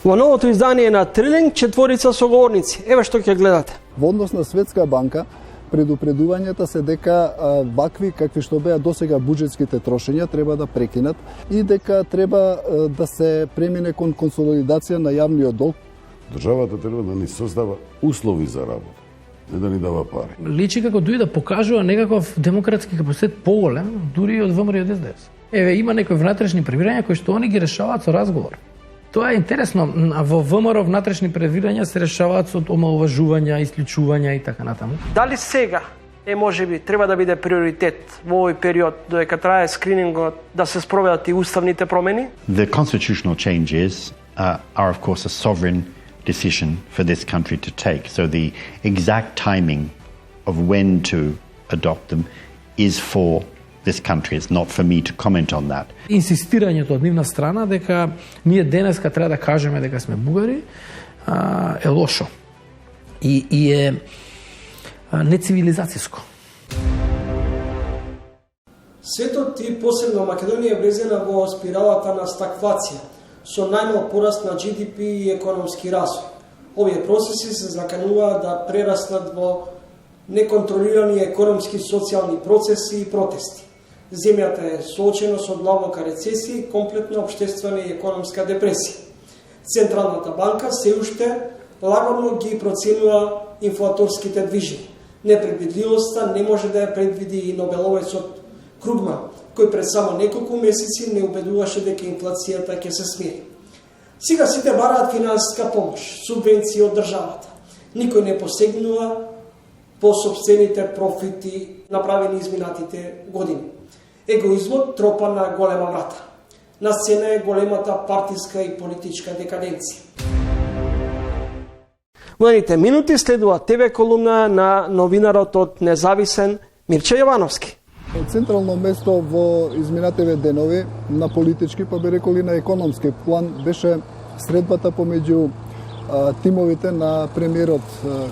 Во новото издание на Трилинг, 4 соговорници. Еве што ќе гледате. Во однос на Светска банка, предупредувањата се дека вакви какви што беа досега буџетските трошења треба да прекинат и дека треба да се премине кон консолидација на јавниот долг. Државата треба да ни создава услови за работа, не да ни дава пари. Личи како дуи да покажува некаков демократски капацитет поголем, дури од ВМРО и од СДС. Еве има некои внатрешни превирања кои што они ги решаваат со разговор. Тоа е интересно, во ВМРО внатрешни превирања се решаваат со омаловажувања, исклучувања и така натаму. Дали сега можеби треба да биде приоритет во овој период додека трае скринингот да се спроведат и уставните промени? The constitutional changes are of course a sovereign decision for this country to take. So the exact timing of when to adopt them is for this country. It's not for me to comment on that. Инсистирањето од нивна страна дека ние денеска треба да кажеме дека сме бугари е лошо и е нецивилизацијско. Светот и посебно Македонија влезена во спиралата на стагфлација со најмал пораст на GDP и економски развој. Овие процеси се закануваат да прераснат во неконтролирани економски и социјални процеси и протести. Земјата е соочена со длабока рецесија и комплетна општествена и економска депресија. Централната банка се уште лагодно ги проценува инфлаторските движења. Непредвидливоста не може да ја предвиди и Нобеловецот Кругман, кој пред само неколку месеци не убедуваше дека инфлацијата ќе се смири. Сега сите бараат финансиска помош, субвенции од државата. Никој не посегнува по собствените профити направени изминатите години. Егоизмот тропа на голема врата. На сцена е големата партиска и политичка декаденција. Младите минути следува ТВ колумна на новинарот од Независен Мирче Јовановски. Централно место во изминативе денови на политички, па би рекол и на економски план, беше средбата помеѓу тимовите на премиерот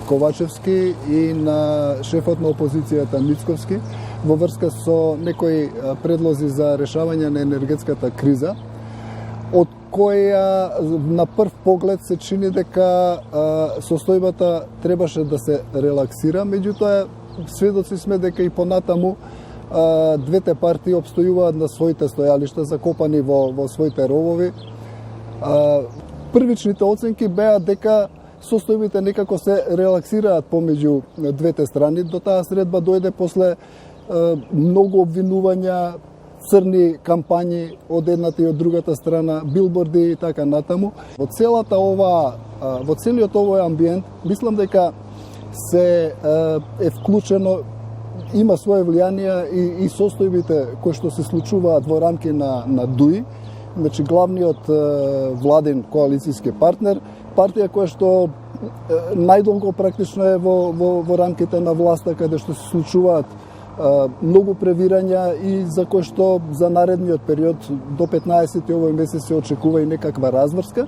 Ковачевски и на шефот на опозицијата Мицковски во врска со некои предлози за решавање на енергетската криза, од која на прв поглед се чини дека состојбата требаше да се релаксира, меѓутоа сведоци сме дека и понатаму двете партии обстојуваат на своите стојалишта, закопани во своите ровови. Првичните оценки беа дека состојбите некако се релаксираат помеѓу двете страни. До таа средба дојде после многу обвинувања, црни кампањи од едната и од другата страна, билборди и така натаму. Во целиот овој амбиент, мислам дека се е вклучено, има своје влијание и состојбите кои што се случуваат во рамки на ДУИ, значи главниот владен коалицијски партнер, партија која што најдолго практично е во рамките на власта, каде што се случуваат многу превирања и за кој што за наредниот период до 15 овој месец се очекува и некаква разврска,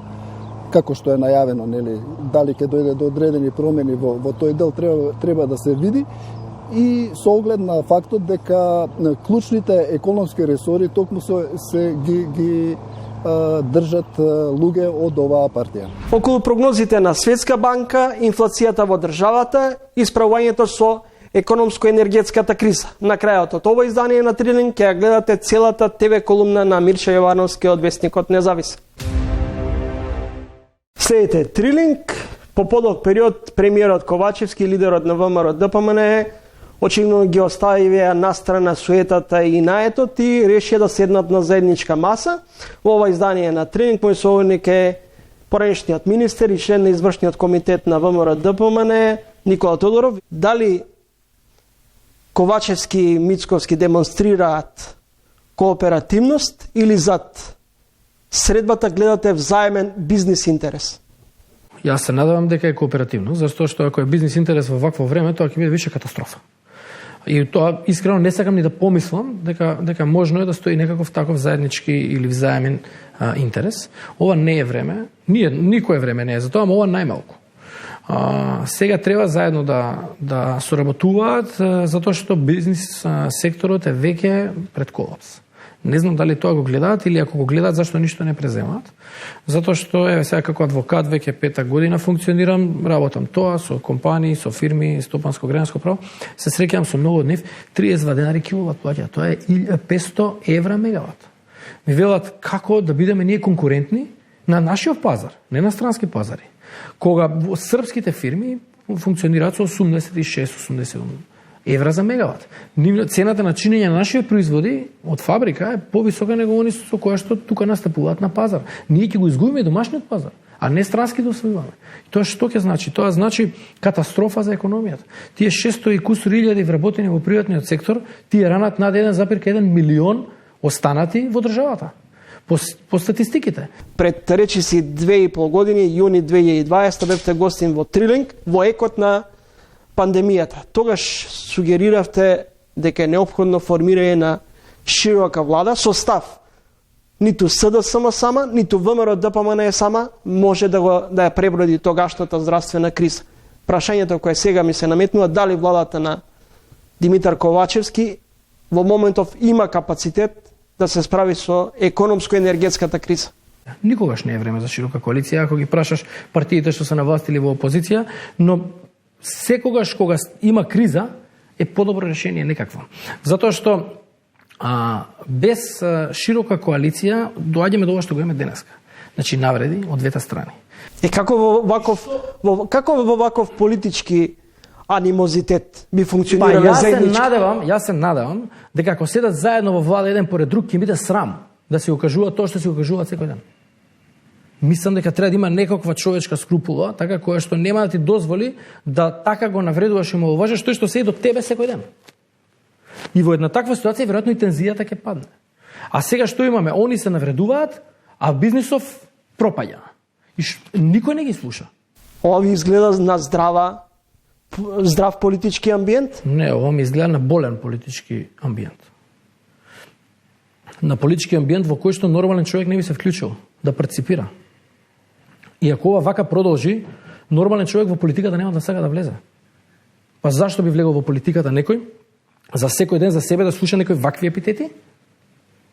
како што е најавено, нели, дали ќе дојде до одредени промени во тој дел треба да се види. И со оглед на фактот дека клучните економски ресори токму се ги држат луѓе од оваа партија. Околу прогнозите на Светска банка, инфлацијата во државата и справувањето со економско-енергетската криза. На крајот од ова издание на Трилинг ќе гледате целата ТВ колумна на Мирче Јовановски од вестникот Независен. Следите Трилинг. По подолг период премиерот Ковачевски, лидерот на ВМРО ДПМН, очевидно ги оставивија настрана суетата и наетот и решија да седнат на заедничка маса. Во ова издание на Трилинг мој соговорник е поранешниот министер и член на извршниот комитет на ВМРО ДПМН Никола Тодоров. Дали Ковачевски и Мицковски демонстрираат кооперативност или зад средбата гледате взаемен бизнис интерес? Јас се надевам дека е кооперативно, зашто што ако е бизнис интерес во вакво време, тоа ќе биде више катастрофа. И тоа искрено не сакам ни да помислам дека можно е да стои некаков таков заеднички или взаемен интерес. Ова не е време, никое време не е за тоа, ама ова најмалку. Сега треба заедно да соработуваат, затоа што бизнис секторот е веќе пред колапс. Не знам дали тоа го гледаат или ако го гледаат зашто ништо не преземаат. Затоа што сега како адвокат веќе 5-та година функционирам, работам тоа со компании, со фирми, стопанско граѓанско право. Се среќавам со многу од нив, 32 денари киловат плаќа. Тоа е 500 евра мегават. Ми велат како да бидеме ние конкурентни на нашиот пазар, не на странски пазари. Кога српските фирми функционираат со 86-87 евра за мегават. Цената на чинење на нашите производи од фабрика е повисока него они со која што тука настапуваат на пазар. Ние ќе го изгубиме домашниот пазар, а не странски да освојуваме. Тоа што ќе значи? Тоа значи катастрофа за економијата. Тие 600 и кусур илјади вработени во приватниот сектор, тие ранат над 1,1 милион останати во државата. По статистиките. Пред речиси 2,5 години, јуни 2020, бевте гостин во Трилинг, во екот на пандемијата. Тогаш сугериравте дека е неопходно формирање на широка влада со став. Ниту СДСМ сама, ниту ВМРО ДПМН е сама може да ја преброди тогашната здравствена криза. Прашањето кое сега ми се наметнува, дали владата на Димитар Ковачевски во моментов има капацитет да се справи со економско-енергетската криза. Никогаш не е време за широка коалиција, ако ги прашаш партиите што се на власт или во опозиција, но секогаш кога има криза е подобро решение некакво. Затоа што без широка коалиција доаѓаме до ова што го имаме денеска. Значи навреди од двете страни. Како во ваков политички анимозитет би функционирале заеднички? Јас се надевам дека ако седат заедно во влада еден поред друг, ќе биде срам да се окажува тоа што се окажуваат секој ден. Мислам дека треба да има некаква човечка скрупула, така која што нема да ти дозволи да така го навредуваш и омаловажаш тој што седи до тебе секој ден. И во една таква ситуација веројатно и тензијата ќе падне. А сега што имаме? Они се навредуваат, а бизнисов пропаѓа. И никој не ги слуша. Ова ви изгледа на здрав политички амбиент? Не, ова ми изгледа на болен политички амбиент. На политички амбиент во кој што нормален човек не би се вклучил да парципира. И ако ова вака продолжи, нормален човек во политиката нема да сака да влезе. Па зашто би влегол во политиката некој? За секој ден за себе да слуша некои вакви епитети?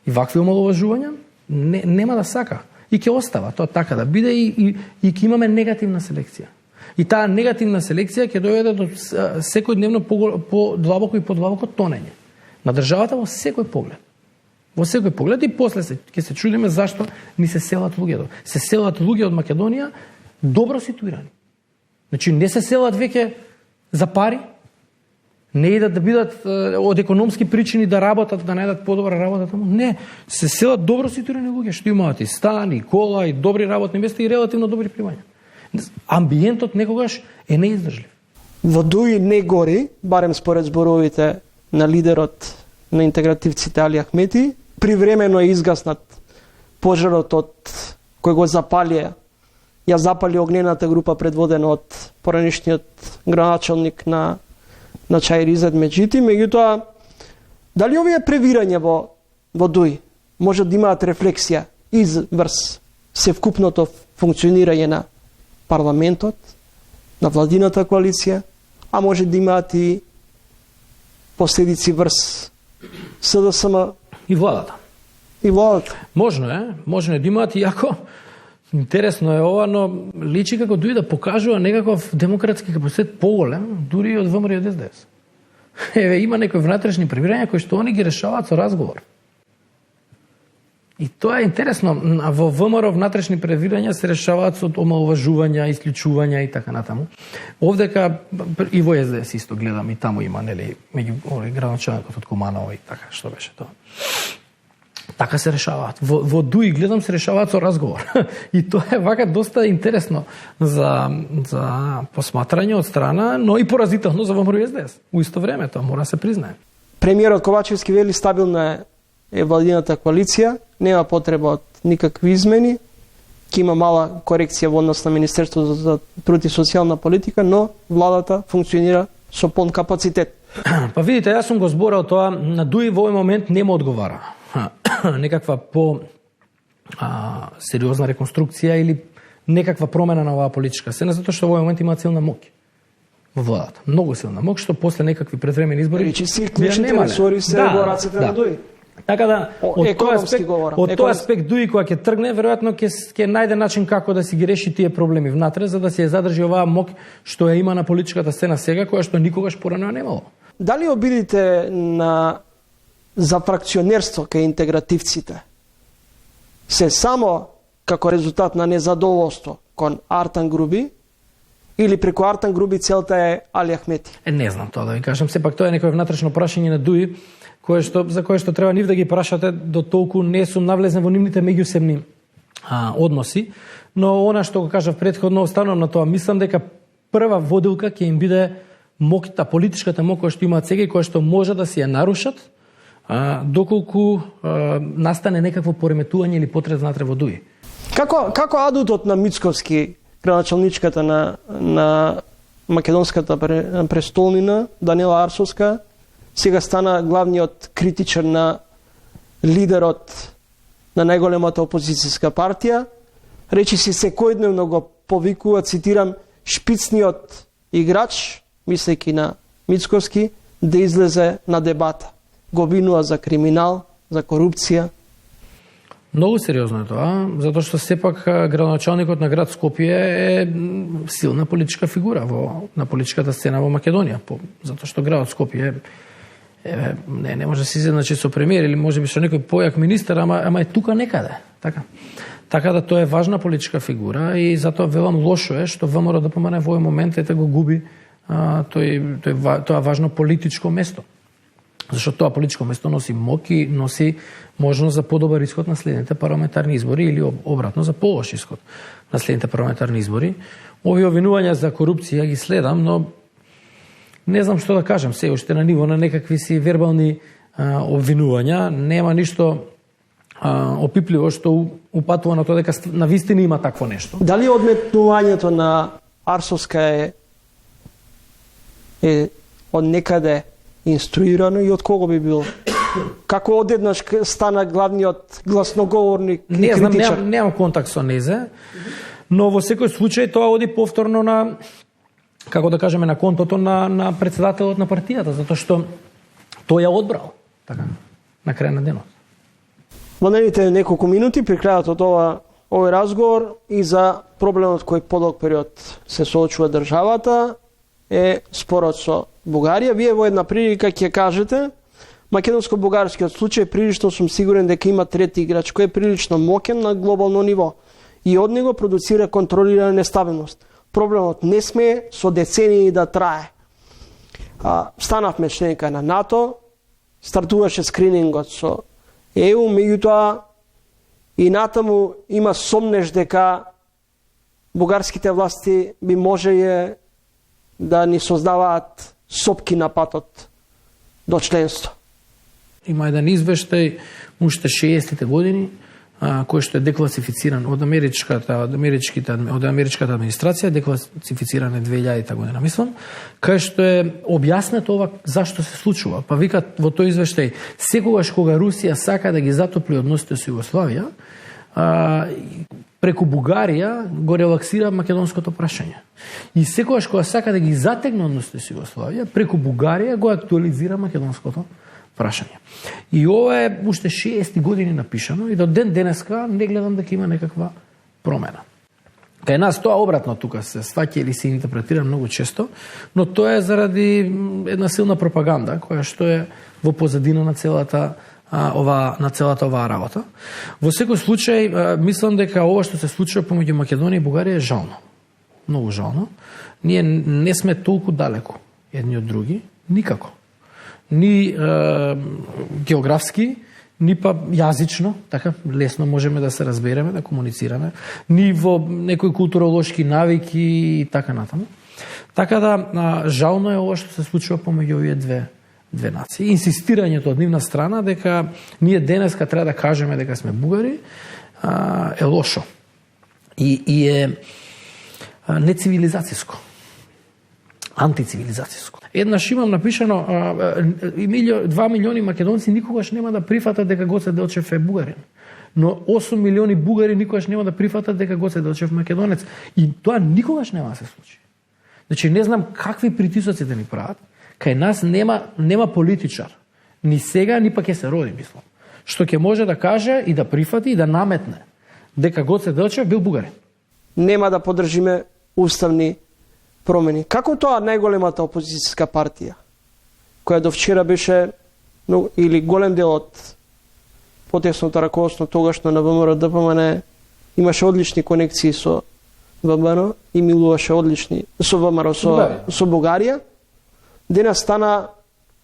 И вакви омаловажувања? Нема да сака. И ќе остава тоа така да биде и ќе имаме негативна селекција. И таа негативна селекција ќе доведе до секојдневно подлабоко и подлабоко тонење на државата во секој поглед. Во секој поглед и после ќе се чудиме зашто ни се селат луѓето. Се селат луѓе од Македонија добро ситуирани. Значи не се селат веќе за пари, не идат да бидат од економски причини да работат, да најдат подобра работа таму. Не, се селат добро ситуирани луѓе што имаат и стан, и кола, и добри работни места и релативно добри примања. Амбиентот некогаш е неиздржлив. Во Дуи не гори, барем според зборовите на лидерот на интегративците Али Ахмети, привремено е изгаснат пожарот од кој го ја запали огнената група предводена од поранешниот градоначалник на Чаир Изет Меджити. Меѓутоа, дали овие превирања во Дуи може да имаат рефлексија изврз севкупното функционирање на парламентот, на владината коалиција, а може да имаат и последици врз СДСМ и владата. И владата. Можно е да имаат, иако интересно е ова, но личи како Дуи да покажува некаков демократски капацитет поголем, дури и од ВМРО и од СДС. Има некои внатрешни превирања кои што они ги решаваат со разговор. И тоа е интересно. Во ВМРО внатрешни превирања се решаваат со омаловажувања, исклучувања и така натаму. Овдека и во СДС исто гледам и таму има, нели, меѓу градоначалникот од Куманово и така, што беше тоа. Така се решаваат. Во Дуи гледам се решаваат со разговор. И тоа е вака доста интересно за посматрање од страна, но и поразително за ВМРО и СДС. У исто време тоа мора да се признае. Премиерот Ковачевски вели стабилна е владината коалиција, нема потреба од никакви измени, ќе има мала корекција во однос на Министерството за труд и социјална политика, но владата функционира со полн капацитет. Па видите, јас сум го зборал тоа, на Дуи во овој момент нема одговара. Некаква сериозна реконструкција или некаква промена на оваа политичка сцена, затоа што во овој момент има силна моќ во владата. Многу силна моќ, што после некакви предвремени избори си клучните ресори се во рацете на Дуи. Така да, Економски говорам. од тој аспект Дуи кога ќе тргне, веројатно ќе најде начин како да си ги реши тие проблеми внатре, за да се задржи оваа мок што ја има на политичката сцена сега, која што никогаш порано немало. Дали обидите за фракционерство кај интегративците се само како резултат на незадоволство кон Артан Груби, или преку Артан Груби целта е Али Ахмети? Не знам тоа да ви кажам, сепак тоа е некој внатрешно прашање на Дуи, за кое што треба нив да ги прашате, до толку не сум навлезен во нивните меѓусебни односи, но она што го кажав претходно, останувам на тоа, мислам дека прва водилка ќе им биде мокта, политичката мок која што имаат сега и која што може да си ја нарушат, доколку настане некакво пореметување или потрес внатре во Дуи. Како адутот на Мицковски, градоначалничката на македонската престолнина, Данила Арсовска, сега стана главниот критичар на лидерот на најголемата опозицијска партија, речи си секојдневно го повикува, цитирам, шпицниот играч, мислејќи на Мицковски, да излезе на дебата. Го обвинува за криминал, за корупција. Многу сериозно е тоа, затоа што сепак градоначалникот на град Скопје е силна политичка фигура на политичката сцена во Македонија, затоа што градот Скопје не може да се изедначи со премиер или можеби со некој појак министер, ама е тука некаде. Така да тоа е важна политичка фигура и затоа велам лошо е што ВМРО да помане во овој момент да го губи тоа важно политичко место. Зашто тоа политичко место носи мок и носи можност за подобар исход на следните парламентарни избори или обратно за полош исход на следните парламентарни избори. Овие обвинувања за корупција ги следам, но не знам што да кажам, се уште на ниво на некакви си вербални обвинувања, нема ништо опипливо што упатува на тоа дека на вистина има такво нешто. Дали одметнувањето на Арсовска е од некаде инструирано и од кого би било? Како одеднаш стана главниот гласноговорник и критичар? Немам контакт со незе, но во секој случај тоа оди повторно на, како да кажеме, на контото на председателот на партијата, затоа што тој ја одбрал, така, на крај на денот. Во наредните неколку минути при крајот од овој разговор и за проблемот кој подолг период се соочува државата е спорот со Бугарија. Вие во една прилика ќе кажете македонско-бугарскиот случај, прилично сум сигурен дека има трети играч кој е прилично моќен на глобално ниво и од него продуцира контролирана нестабилност. Проблемот не смее со децении да трае. Станавме членка на НАТО, стартуваше скринингот со ЕУ, меѓутоа и натаму има сомнеш дека бугарските власти би можеле да ни создаваат сопки на патот до членство. Има еден извештај уште 60-те години, кој што е декласифициран од америчката администрација, декласифициран е 2000 година, мислам, кај што е објаснето ова зашто се случува. Па викат во тој извештај, секогаш кога Русија сака да ги затопли односите со Југославија, преку Бугарија го релаксира македонското прашање. И секогаш кога сака да ги затегне односите со Југославија, преку Бугарија го актуализира македонското прашање. И ова е уште 60 години напишано и до ден денеска не гледам дека има некаква промена. Кај нас тоа обратно тука се сваќа или се интерпретира многу често, но тоа е заради една силна пропаганда која што е во позадина на целата оваа работа. Во секој случај, мислам дека ова што се случува помеѓу Македонија и Бугарија е жално. Многу жално. Ние не сме толку далеку едни од други, никако. Ни географски, ни па јазично, така лесно можеме да се разбереме, да комуницираме, ни во некои културолошки навики и така натаму. Така да жално е ова што се случува помеѓу овие две нации. Инсистирањето од нивна страна дека ние денеска треба да кажеме дека сме бугари е лошо и е нецивилизацијско, антицивилизацијско. Еднаш имам напишано 2 милиони македонци никогаш нема да прифатат дека Гоце Делчев е бугарин. Но 8 милиони бугари никогаш нема да прифатат дека Гоце Делчев македонец. И тоа никогаш нема да се случи. Значи не знам какви притисоци да ни прават. Кај нас нема политичар. Ни сега, ни па ќе се роди, мислам. што ќе може да каже и да прифати и да наметне дека Гоце Делчев бил бугарин. Нема да поддржиме уставни промени. Како тоа најголемата опозицијска партија, која до вчера беше, или голем дел од потесното раководство тогашно на ВМРО ДПМН имаше одлични конекции со ВМРО и милуваше одлични со ВМРО со Бугарија, денес стана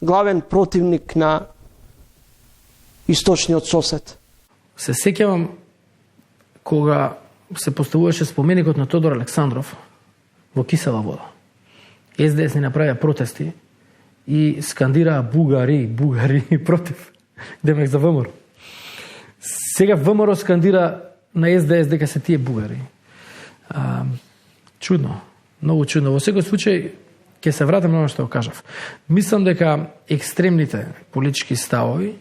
главен противник на источниот сосед. Се сеќавам кога се поставуваше споменикот на Тодор Александров во кисела вода. СДС не направија протести и скандираа бугари против демек за ВМРО. Сега ВМРО скандира на СДС дека се тие бугари. Чудно, многу чудно. Во секој случај ќе се вратам на оно што кажав. Мислам дека екстремните политички ставови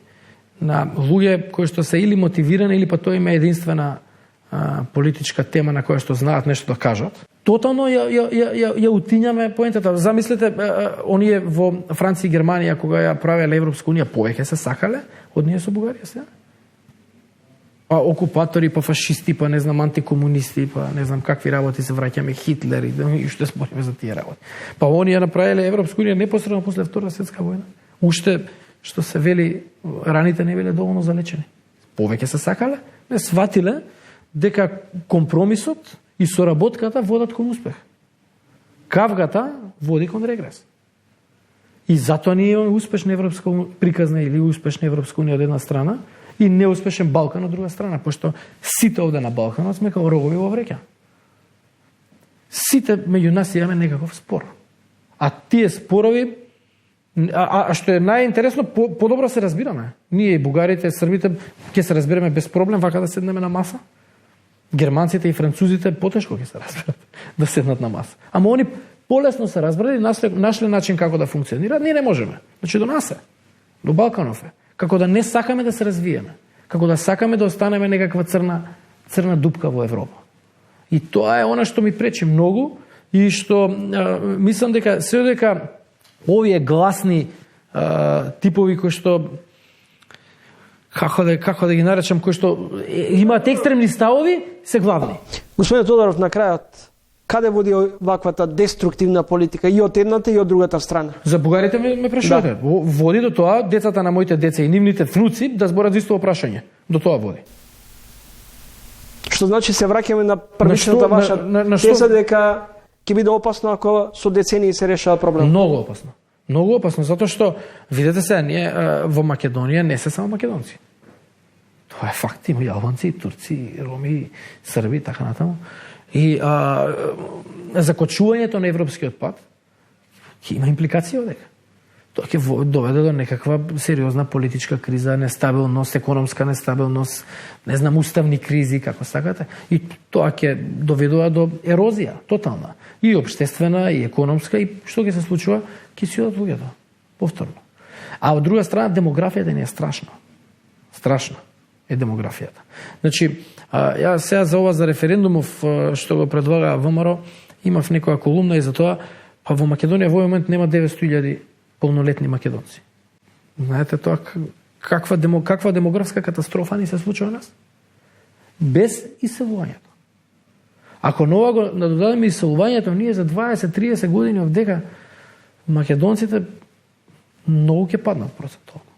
на луѓе кои што се или мотивирани или па тоа има единствена политичка тема на која што знаат нешто да кажат. Тотално ја утињаме поентата. Замислете, оние во Франција и Германија кога ја правеле Европска унија повеќе се сакале од ние со Бугарија сега. Па окупатори, па фашисти, па не знам антикомунисти, па не знам какви работи се враќаме, Хитлер и уште спориме за тие работи. Па оние направиле Европска унија непосредно после Втора светска војна. Уште што се вели раните не биле доволно залечени. Повеќе се сакале, не сватиле дека компромисот и соработката водат кон успех. Кавгата води кон регрес. И затоа ние имаме успешна европска приказна или успешна Европска унија од една страна и неуспешен Балкан од друга страна, пошто сите овде на Балканот сме као рогови во вреќа. Сите меѓу нас имаме некаков спор. А тие спорови, што е најинтересно, подобро се разбираме. Ние и бугарите, србите, ќе се разбереме без проблем, вака да седнеме на маса. Германците и французите потешко ќе се разберат да седнат на маса. Ама они полесно се разбрали, нашле начин како да функционираат, ние не можеме. Значи до нас е, до Балканов е. Како да не сакаме да се развиеме. Како да сакаме да останеме некаква црна дупка во Европа. И тоа е она што ми пречи многу и што мислам дека се дека овие гласни типови кои што како да ги наречам, кои што имаат екстремни ставови, се главни. Господин Тодоров, на крајот, каде води ваквата деструктивна политика и од едната и од другата страна? За бугарите ме прашувате. Да. Води до тоа децата на моите деца и нивните внуци да зборат за исто прашање. До тоа води. Што значи се враќаме на првичната ваша теза дека ќе биде опасно ако со децении се решава проблем? Многу опасно. Многу опасно, затоа што, видете се, ние во Македонија не се само македонци. Тоа е факт, има и албанци, и турци, и роми, и срби, така натаму. И закочувањето на европскиот пат ќе има импликација одека. Тоа ќе доведе до некаква сериозна политичка криза, нестабилност, економска нестабилност, не знам, уставни кризи, како сакате. И тоа ќе доведува до ерозија, тотална. И општествена, и економска, и што ќе се случува? Ќе си одат луѓето, повторно. А од друга страна, демографијата не е страшна. Страшна е демографијата. Значи, ја сега за ова за референдумов што го предлага ВМРО, имав некоја колумна и за тоа, па во Македонија во момент нема 900.000 полнолетни македонци. Знаете тоа каква демографска катастрофа ни се случува нас? Без иселувањето. Ако нова го надодадеме иселувањето, ние за 20-30 години овдека македонците многу ќе паднат процентуално.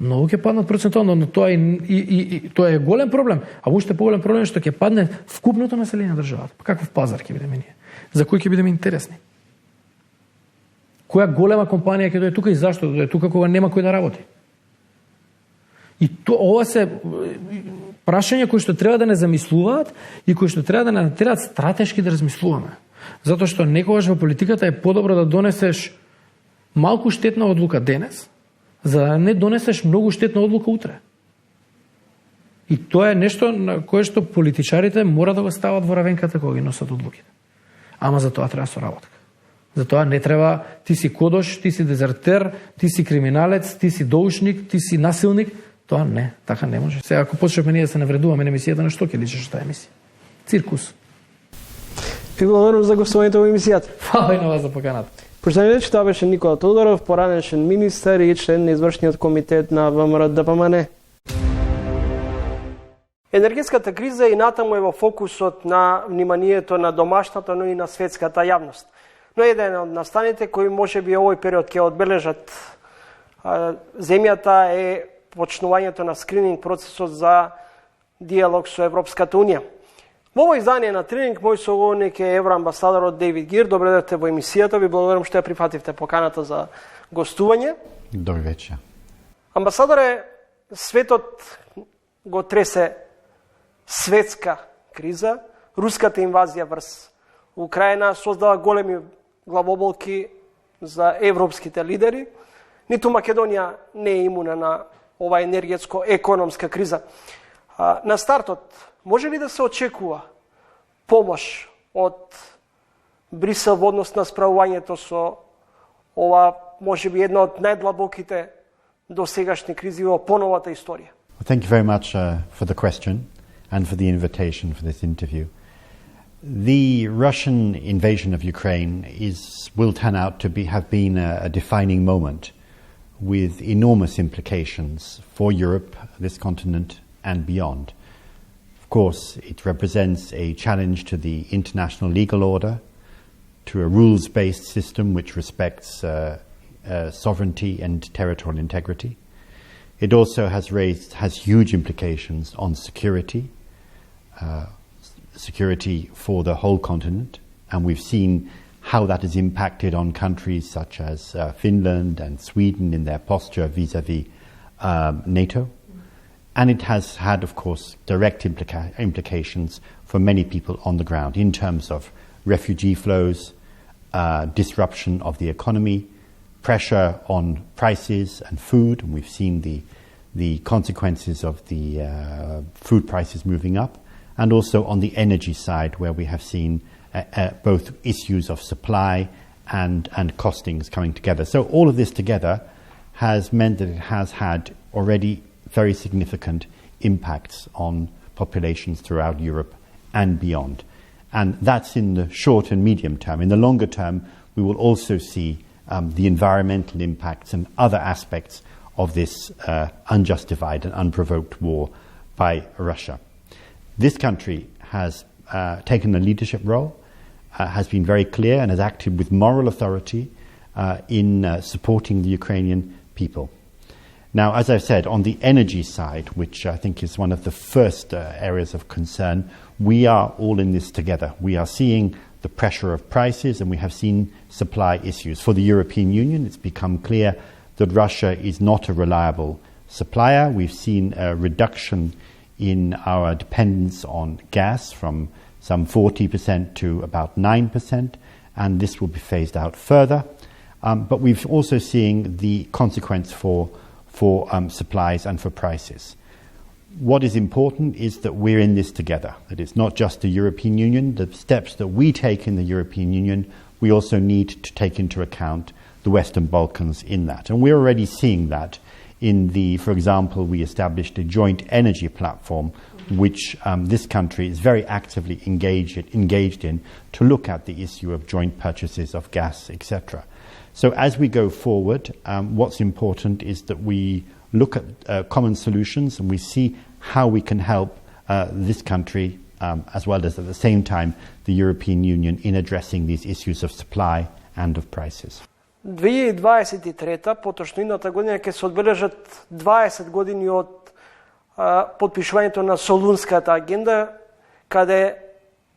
Многу ќе паднат процентуално, но тоа и тоа е голем проблем. А уште поголем проблем е што ќе падне вкупното население на државата. Па каков пазар ќе бидеме ние? За кој ќе бидеме интересни? Која голема компанија ќе дојде тука и зашто дојде тука кога нема кој да работи? И ова се прашања кои што треба да не замислуваат и кои што треба да не натераат стратешки да размислуваме. Затоа што некогаш во политиката е подобро да донесеш малку штетна одлука денес, за да не донесеш многу штетна одлука утре. И тоа е нешто на кое што политичарите мора да го стават во равенката кога ги носат одлуките. Ама за тоа треба соработка. За тоа не треба ти си кодош, ти си дезертер, ти си криминалец, ти си доушник, ти си насилник. Тоа не, така не може. Сега ако почнеме ние да се навредуваме на емисијата, на што ќе личеше таа емисија? Циркус. И благодарам за гостувањето во емисијата. Фала и на вас за поканата. Представителят това беше Никола Тодоров, поранешен министър и член на извършният комитет на ВМРО ДПМН. Енергетската криза и натаму е во фокусот на вниманието на домашната, но и на светската јавност. Но еден од настаните кои може би овој период ќе одбележат земјата е почнувањето на скрининг процесот за диалог со Европската Унија. Во овој издание на тренинг мој соговорник е евроамбасадорот Дейвид Гир. Добре дојдовте во емисијата. Ви благодарам што ја прифативте поканата за гостување. Добре вечер. Амбасадоре, светот го тресе светска криза. Руската инвазија врз Украина создава големи главоболки за европските лидери. Ниту Македонија не е имуна на ова енергетско-економска криза. На стартот, може ли да се очекува помош од Брисел во однос на справувањето со ова, може би, една од најдлабоките досегашни кризи во поновата историја? Thank you very much for the question and for the invitation for this interview. The Russian invasion of Ukraine will turn out to have been a defining moment with enormous implications for Europe, this continent, and beyond. Of course, it represents a challenge to the international legal order, to a rules-based system which respects sovereignty and territorial integrity. It also has huge implications on security, security for the whole continent, and we've seen how that has impacted on countries such as Finland and Sweden in their posture vis-à-vis NATO. And it has had, of course, direct implications for many people on the ground in terms of refugee flows, disruption of the economy, pressure on prices and food. And we've seen the consequences of the food prices moving up, and also on the energy side, where we have seen both issues of supply and costings coming together. So all of this together has meant that it has had already very significant impacts on populations throughout Europe and beyond. And that's in the short and medium term. In the longer term, we will also see the environmental impacts and other aspects of this unjustified and unprovoked war by Russia. This country has taken a leadership role, has been very clear and has acted with moral authority in supporting the Ukrainian people. Now, as I've said, on the energy side, which I think is one of the first areas of concern, we are all in this together. We are seeing the pressure of prices, and we have seen supply issues. For the European Union, it's become clear that Russia is not a reliable supplier. We've seen a reduction in our dependence on gas from some 40% to about 9%, and this will be phased out further. But we've also seen the consequence for supplies and for prices. What is important is that we're in this together, that it's not just the European Union. The steps that we take in the European Union, we also need to take into account the Western Balkans in that. And we're already seeing that for example, we established a joint energy platform which this country is very actively engaged in to look at the issue of joint purchases of gas, etc. So as we go forward, what's important is that we look at common solutions and we see how we can help this country as well as at the same time the European Union in addressing these issues of supply and of prices. 2023, поточно идната година, ќе се одбележат 20 години од подпишувањето на Солунската агенда, каде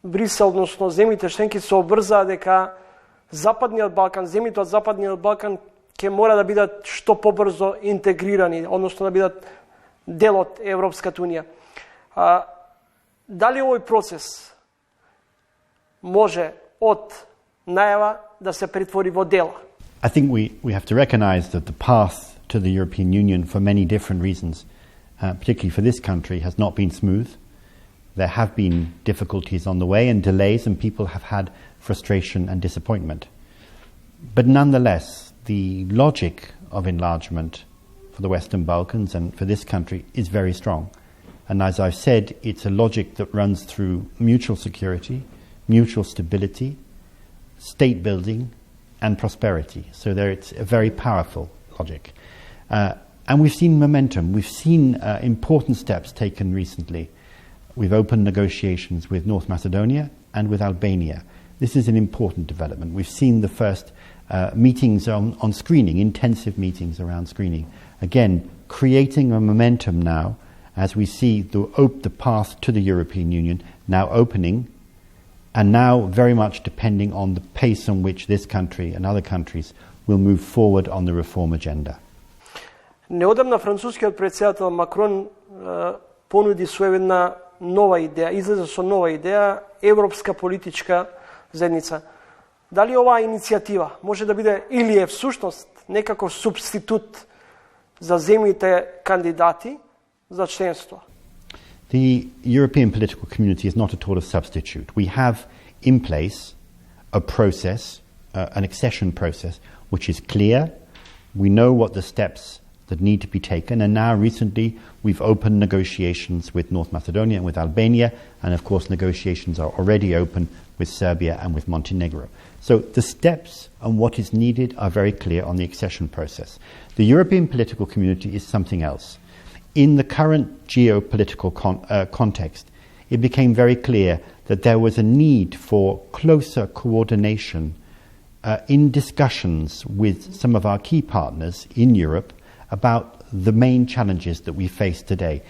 Брисел, односно земјите членки се обврзаа дека Западниот Балкан, земјите од Западниот Балкан ќе мора да бидат што побрзо интегрирани, односно да бидат дел од Европската Унија. Дали овој процес може од најава да се претвори во дела? I think we have to recognize that the path to the European Union, for many different reasons, particularly for this country, has not been smooth. There have been difficulties on the way and delays, and people have had frustration and disappointment. But nonetheless, the logic of enlargement for the Western Balkans and for this country is very strong. And as I've said, it's a logic that runs through mutual security, mutual stability, state building, and prosperity. So there it's a very powerful logic. And we've seen momentum. We've seen important steps taken recently. We've opened negotiations with North Macedonia and with Albania. This is an important development. We've seen the first meetings on screening, intensive meetings around screening. Again, creating a momentum now as we see the path to the European Union now opening, and now very much depending on the pace on which this country and other countries will move forward on the reform agenda. Неодамна францускиот председател Макрон понуди своевидна нова идеја, излезе со нова идеја, европска политичка заедница. Дали оваа иницијатива може да биде или е всушност некаков субститут за земјите кандидати за членство? The European political community is not at all a substitute. We have in place a process, an accession process, which is clear. We know what the steps that need to be taken, and now recently we've opened negotiations with North Macedonia and with Albania, and of course negotiations are already open with Serbia and with Montenegro. So the steps and what is needed are very clear on the accession process. The European political community is something else. In the current geopolitical context, it became very clear that there was a need for closer coordination in discussions with some of our key partners in Europe about the main challenges that we face today: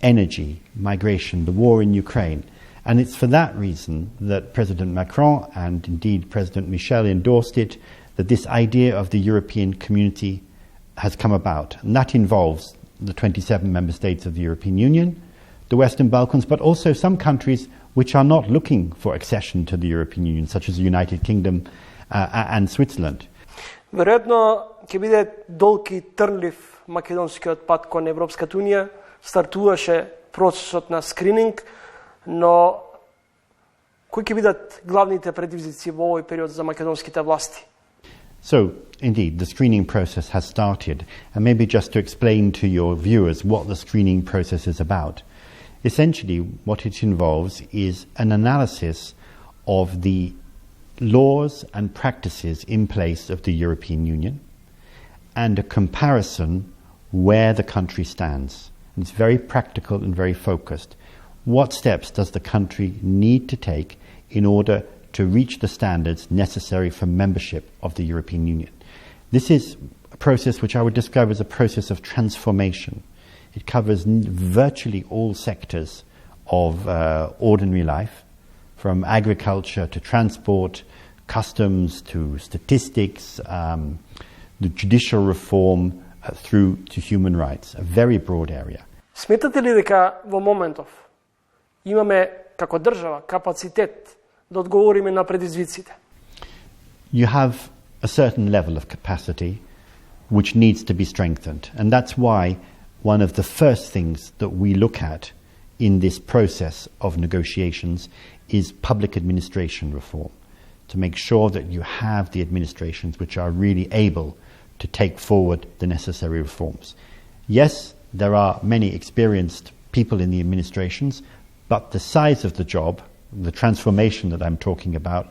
energy, migration, the war in Ukraine. And it's for that reason that President Macron and indeed President Michel endorsed it, that this idea of the European community has come about. And that involves the 27 member states of the European Union, the Western Balkans, but also some countries which are not looking for accession to the European Union, such as the United Kingdom and Switzerland. Веројатно ќе биде долг и трнлив македонскиот пат кон Европската унија. Стартуваше процесот на скрининг, но кои ќе бидат главните предизвици во овој период за македонските власти? So, indeed, the screening process has started. And maybe just to explain to your viewers what the screening process is about. Essentially, what it involves is an analysis of the laws and practices in place of the European Union and a comparison where the country stands. And it's very practical and very focused. What steps does the country need to take in order to reach the standards necessary for membership of the European Union? This is a process which I would describe as a process of transformation. It covers virtually all sectors of ordinary life, from agriculture to transport, customs to statistics, the judicial reform through to human rights, a very broad area. Сметате ли дека во моментов имаме како држава капацитет да одговориме на предизвиците? You have a certain level of capacity which needs to be strengthened, and that's why one of the first things that we look at in this process of negotiations is public administration reform, to make sure that you have the administrations which are really able to take forward the necessary reforms. Yes, there are many experienced people in the administrations, but the size of the job, the transformation that I'm talking about,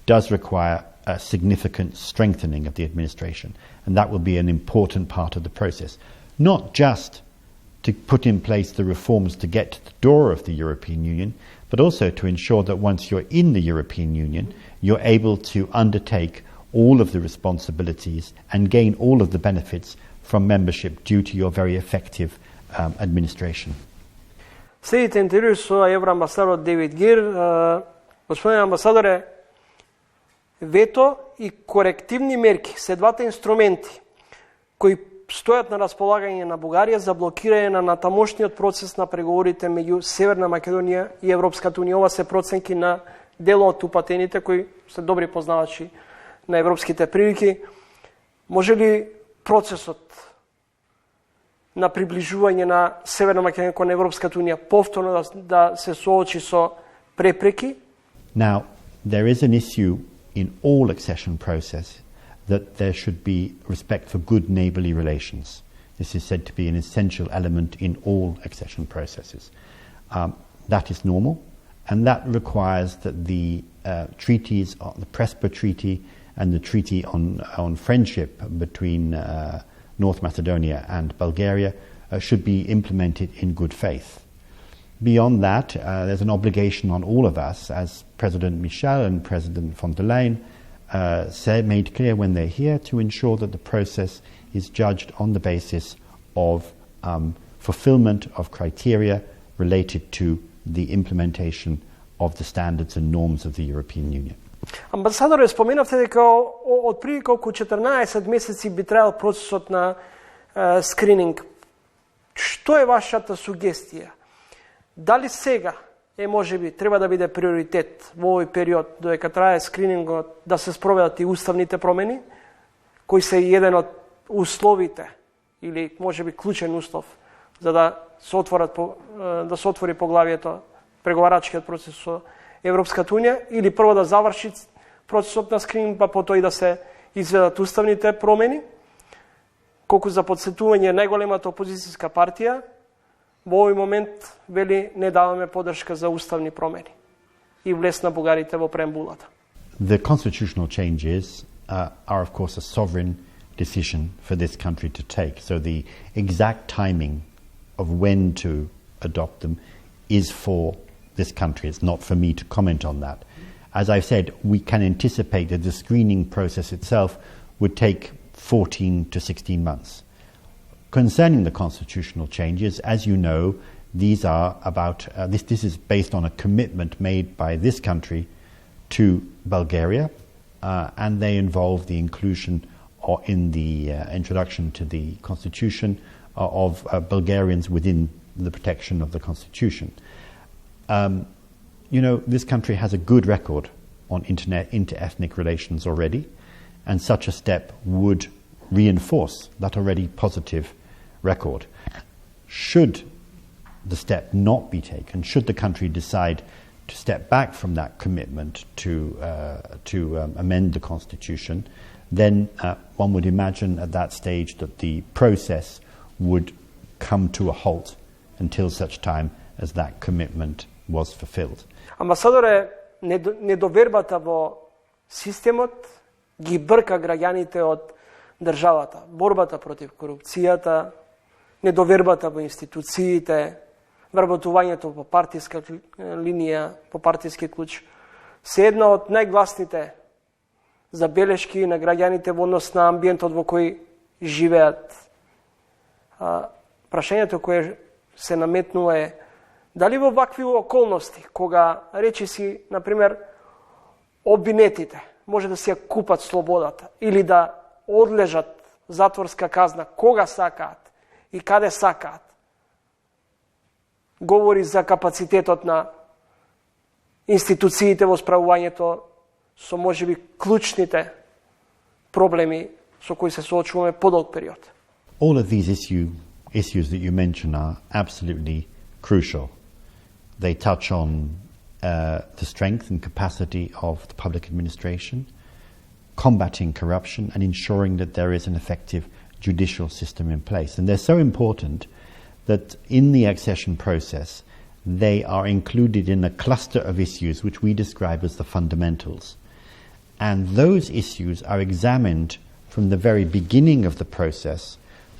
does require a significant strengthening of the administration, and that will be an important part of the process. Not just to put in place the reforms to get to the door of the European Union, but also to ensure that once you're in the European Union, you're able to undertake all of the responsibilities and gain all of the benefits from membership due to your very effective administration. Следите интервју со евроамбасадорот Дейвид Гир. Господин амбасадоре, вето и корективни мерки се двата инструменти кои стојат на располагање на Бугарија за блокирање на натамошниот процес на преговорите меѓу Северна Македонија и Европската унија. Ова се проценки на дел од упатените кои се добри познавачи на европските прилики. Може ли процесот на приближување на Северна Македонија кон Европската унија повторно да се соочи со препреки? Now, there is an issue in all accession process that there should be respect for good neighbourly relations. This is said to be an essential element in all accession processes. That is normal, and that requires that the treaties, the Prespa Treaty and the treaty on friendship between North Macedonia and Bulgaria should be implemented in good faith. Beyond that, there's an obligation on all of us, as President Michel and President von der Leyen made clear when they're here, to ensure that the process is judged on the basis of fulfillment of criteria related to the implementation of the standards and norms of the European Union. Амбасадоре, споменавте дека од прилика околу 14 месеци би траел процесот на скрининг. Што е вашата сугестија? Дали сега можеби треба да биде приоритет во овој период додека трае скринингот да се спроведат и уставните промени, кои се еден од условите или можеби клучен услов за да се отвори поглавието преговарачкиот процес со Европската унија, или прво да заврши процесот на скрининг, па потоа и да се изведат уставните промени. Колку за подсетување, најголемата опозицијска партија во овој момент вели не даваме поддршка за уставни промени и влезна бугарите во преамбулата. The constitutional changes are of course a sovereign decision for this country to take. So the exact timing of when to adopt them is for this country. It's not for me to comment on that. As I've said, we can anticipate that the screening process itself would take 14 to 16 months. Concerning the constitutional changes, as you know, these are about this is based on a commitment made by this country to Bulgaria, and they involve the inclusion or in the introduction to the constitution of Bulgarians within the protection of the constitution. This country has a good record on inter-ethnic relations already, and such a step would reinforce that already positive record. Should the step not be taken, should the country decide to step back from that commitment to amend the constitution, then one would imagine at that stage that the process would come to a halt until such time as that commitment was fulfilled. Амбасадоре, недовербата во системот ги брка граѓаните од државата. Борбата против корупцијата, недовербата во институциите, вработувањето по партиска линија, по партиски клуч, се една од најгласните забелешки на граѓаните во однос на амбиентот во кој живеат. Прашањето кое се наметнува е дали во вакви околности, кога речиси, например, обвинетите може да си ја купат слободата или да одлежат затворска казна кога сакаат и каде сакаат, говори за капацитетот на институциите во справувањето со можеби клучните проблеми со кои се соочуваме подолг период. All of these issues that you mention are absolutely crucial. They touch on the strength and capacity of the public administration, combating corruption, and ensuring that there is an effective judicial system in place. And they're so important that in the accession process, they are included in a cluster of issues which we describe as the fundamentals. And those issues are examined from the very beginning of the process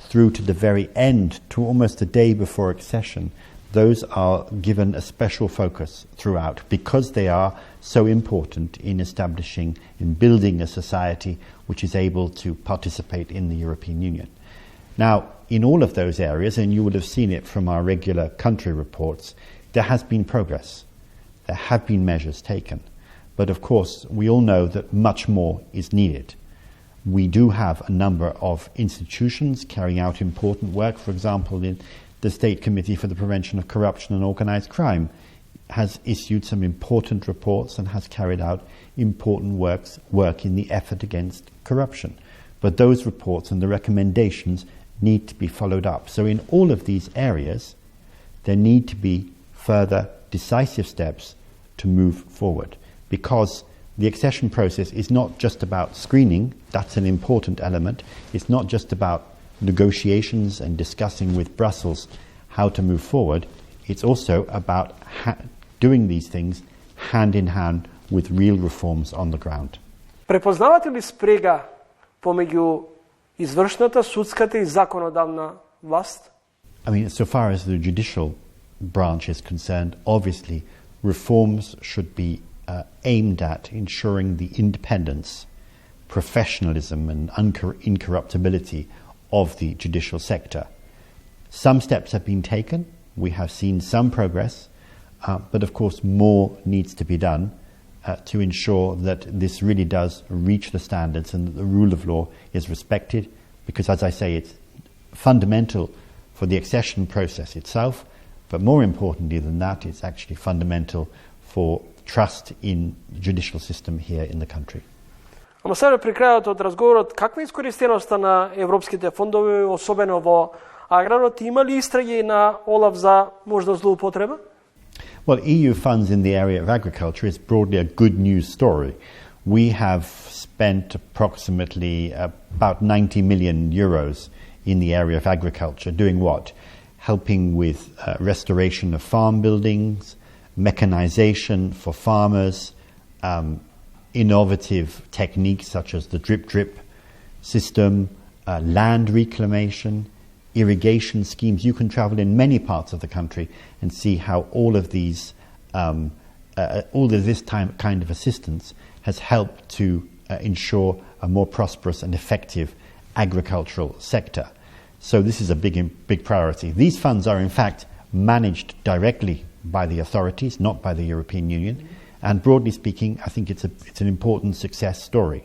through to the very end, to almost the day before accession. Those are given a special focus throughout because they are so important in establishing, in building a society which is able to participate in the European Union. Now, in all of those areas, and you would have seen it from our regular country reports, there has been progress. There have been measures taken. But of course, we all know that much more is needed. We do have a number of institutions carrying out important work. For example, in the State Committee for the Prevention of Corruption and Organised Crime has issued some important reports and has carried out important work in the effort against corruption. But those reports and the recommendations need to be followed up. So in all of these areas, there need to be further decisive steps to move forward, because the accession process is not just about screening. That's an important element. It's not just about negotiations and discussing with Brussels how to move forward. It's also about doing these things hand in hand with real reforms on the ground. Препознавате ли спрега помеѓу извршната, судската и законодавна власт? I mean, so far as the judicial branch is concerned, obviously reforms should be aimed at ensuring the independence, professionalism and incorruptibility of the judicial sector. Some steps have been taken. We have seen some progress, but of course more needs to be done to ensure that this really does reach the standards and that the rule of law is respected, because as I say, it's fundamental for the accession process itself, but more importantly than that, it's actually fundamental for trust in the judicial system here in the country. Ама сега при крајот од разговорот, каква е искористеноста на европските фондови, особено во аграрот? Има ли истраги на ОЛАФ за можна злоупотреба? Well, EU funds in the area of agriculture is broadly a good news story. We have spent approximately about 90 million euros in the area of agriculture. Doing what? Helping with restoration of farm buildings, mechanization for farmers, innovative techniques such as the drip system, land reclamation, irrigation schemes. You can travel in many parts of the country and see how all of this kind of assistance has helped to ensure a more prosperous and effective agricultural sector. So this is a big priority. These funds are in fact managed directly by the authorities, not by the European Union. And broadly speaking, I think it's an important success story.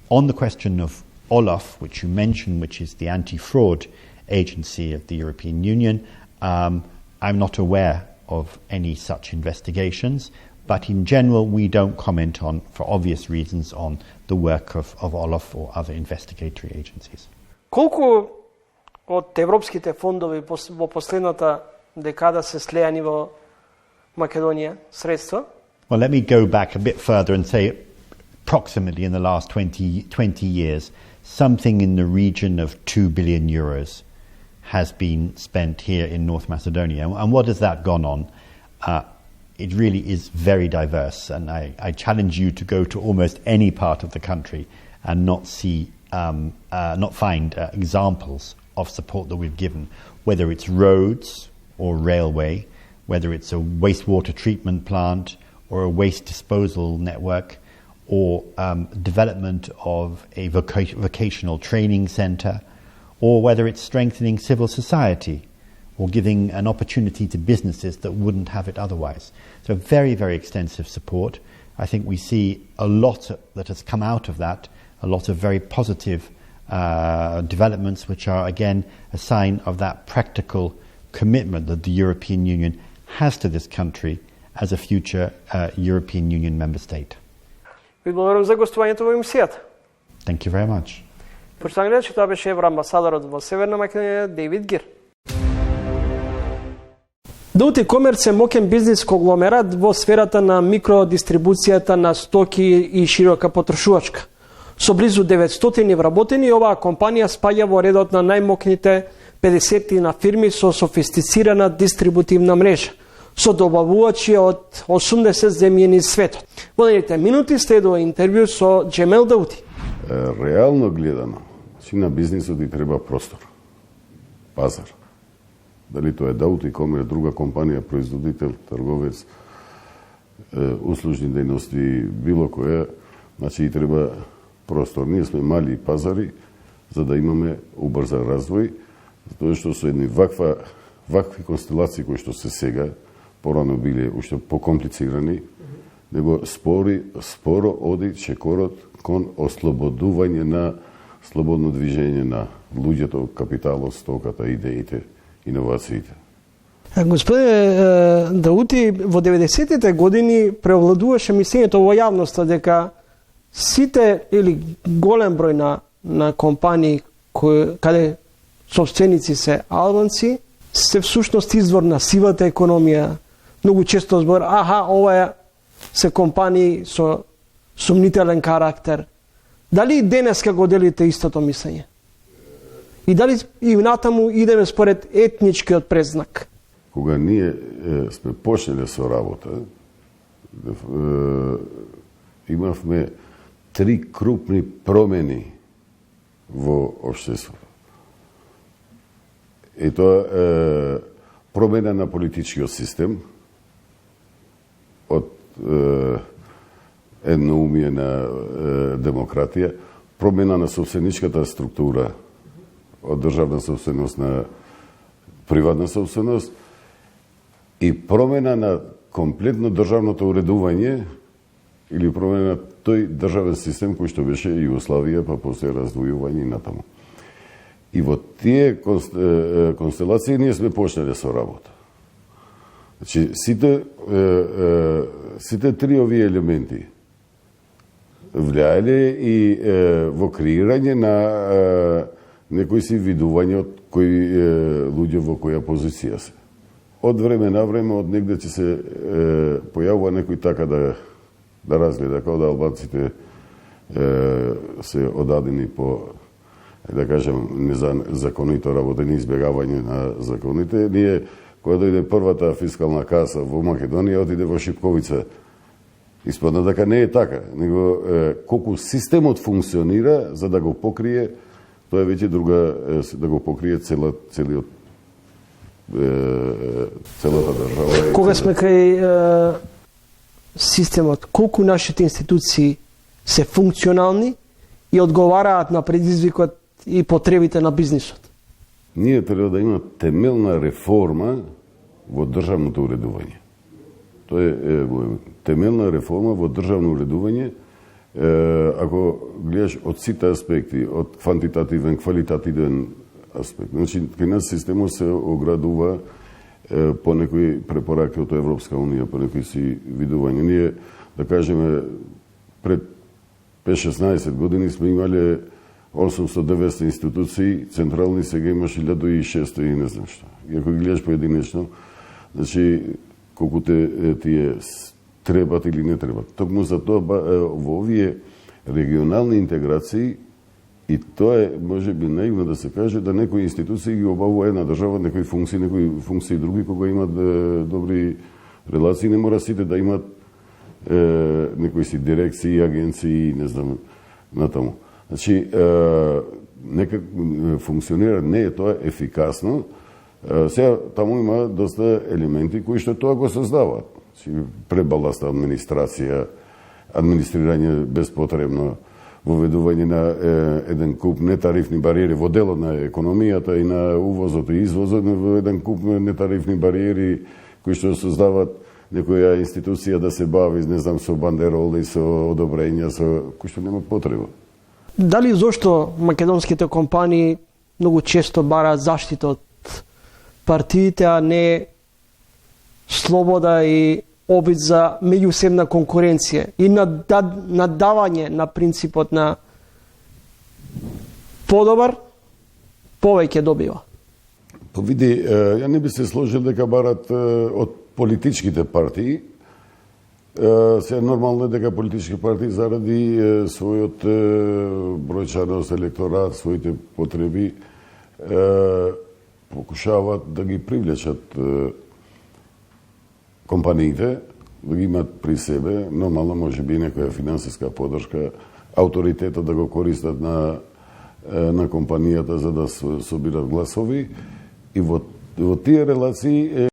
On the question of OLAF, which you mentioned, which is the anti-fraud agency of the European Union, I'm not aware of any such investigations, but in general we don't comment on, for obvious reasons, on the work of OLAF or other investigatory agencies. Колку од европските фондови во последната декада се слеани во Македонија средства? Well, let me go back a bit further and say approximately in the last 20 years, something in the region of 2 billion euros has been spent here in North Macedonia. And what has that gone on? It really is very diverse, and I challenge you to go to almost any part of the country and not find examples of support that we've given, whether it's roads or railway, whether it's a wastewater treatment plant or a waste disposal network, or development of a vocational training centre, or whether it's strengthening civil society or giving an opportunity to businesses that wouldn't have it otherwise. So very, very extensive support. I think we see a lot that has come out of that, a lot of very positive developments, which are again a sign of that practical commitment that the European Union has to this country as a future European Union member state. Ви благодарам за гостувањето во емисијата. Thank you very much. Почитувани гледачи, тоа беше евроамбасадорот во Северна Македонија Дейвид Гир. Даути Комерц е моќен бизнис конгломерат во сферата на микродистрибуцијата на стоки и широка потрошувачка. Со близу 900 вработени, оваа компанија спаѓа во редот на најмокните 50 на фирми со софистицирана дистрибутивна мрежа, со добавувачи од 80 земји низ светот. Во наредните минути следува интервју со Джемел Даути. Реално гледано, на бизнисот и треба простор, пазар. Дали тоа е Даути Комерц, друга компанија, производител, трговец, услужни дејности, било која, значи и треба простор. Ние сме мали пазари, за да имаме убрзан развој, затоа што со едни вакви констелации кои што се сега, порано биле уште покомплицирани, него споро оди чекорот кон ослободување на слободно движење на луѓето, капиталот, стоката, идеите, иновациите. Господине Даути, во 90-тите години преовладуваше мислењето во јавноста дека сите или голем број на компании каде собственици се албанци се всушност извор на сивата економија. Многу често збор, ова се компании со сумнителен карактер. Дали денеска го делите истото мислење? И дали и натаму идеме според етничкиот презнак? Кога ние сме почнеле со работа, имавме три крупни промени во општеството. И тоа промена на политичкиот систем од едноумие на демократија, промена на собственичката структура од државна собственост на приватна собственост и промена на комплетно државното уредување или промена на тој државен систем кој што беше Југославија, па после раздвојување и натаму. И во тие констелации ние сме почнале со работа. Значи, сите три овие елементи влијаеле и во креирање на некои си видување од кои луѓе во која позиција се. Од време на време, од негде ќе се појавува некој така да разгледа, како да албанците се одадени по, да кажем, незаконито работење, избегавање на законите. Ние, кога дојде првата фискална каса во Македонија, отиде во Шипковица. Испадна дека не е така, него колку системот функционира за да го покрие, тоа е веќе друга, да го покрие целата држава. Кога сме кај системот, колку нашите институции се функционални и одговараат на предизвикот и потребите на бизнисот? Ние треба да има темелна реформа во државното уредување. Тоа е темелна реформа во државно уредување, ако гледаш од сите аспекти, од квантитативен, квалитативен аспект. Значи, кај нас системот се оградува по некои препораки од Европска Унија, по некои си видувања. Ние, да кажеме, пред 5-16 години сме имале 800-900 институции, централни, сега имаш 1600 и не знам што. И ако ги гледаш поединечно, значи, колку тие требат или не требат. Токму за тоа во овие регионални интеграции, и тоа е, може би, наивно да се каже, да некои институции ги обавува една држава, некои функции други, кога имат добри релации, не мора сите да имат некои си дирекции, агенции, не знам, натаму. Значи, некак функционира, не е тоа ефикасно. Сега, таму има доста елементи кои што тоа го создаваат. Пребаласта администрација, администрирање безпотребно, воведување на еден куп нетарифни бариери во делот на економијата и на увозот и извозот, во еден куп нетарифни бариери кои што создаваат некоја институција да се бави, не знам, со бандероли, со одобрења, со кои што нема потреба. Дали зошто македонските компании многу често бараат заштита од партиите, а не слобода и обид за меѓусебна конкуренција и надавање на принципот на подобар, повеќе добива? Види, ја не би се сложил дека барат од политичките партии. Се нормално дека политички партии заради својот бројчаност, електорат, своите потреби, покушаваат да ги привлечат компаниите, да ги имат при себе, нормално може би некоја финансиска подршка, авторитетот да го користат на компанијата за да собират гласови, и во тие релации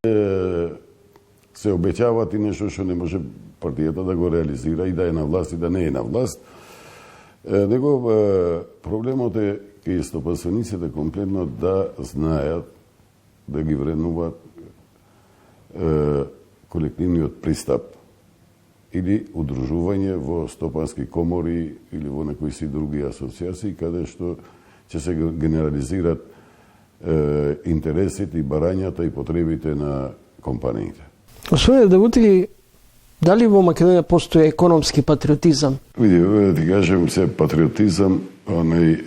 се обеќаваат и нешто што не може партијата да го реализира и да е на власт и да не е на власт. Него проблемот е кај стопанствениците комплетно да знаат, да ги вреднуваат колективниот пристап или удружување во стопански комори или во некои си други асоциации, каде што ќе се генерализират интересите и барањата и потребите на компаниите. Господине Давутли, дали во Македонија постои економски патриотизам? Види, да ти кажем се патриотизам,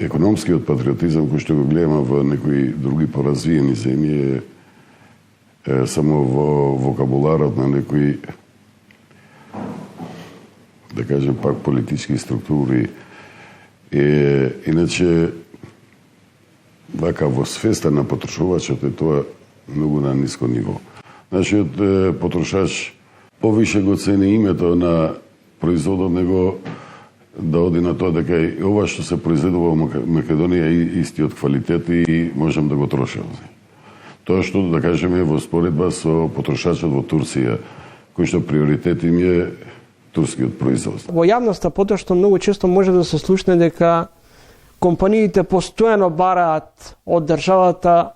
економскиот патриотизам кој што го гледаме во некои други поразвиени земји е само во вокабуларот на некои, да кажем пак, политички структури. Иначе, вака во свеста на потрошувачот е тоа многу на ниско ниво. Нашиот потрошач повише го цени името на производот, него да оди на тоа дека и ова што се произведува во Македонија е истиот квалитет и можем да го трошиме. Тоа што, да кажеме, во споредба со потрошачот во Турција, кој што приоритет им е турскиот производ. Во јавноста потоа што многу често може да се слушне дека компаниите постојано бараат од државата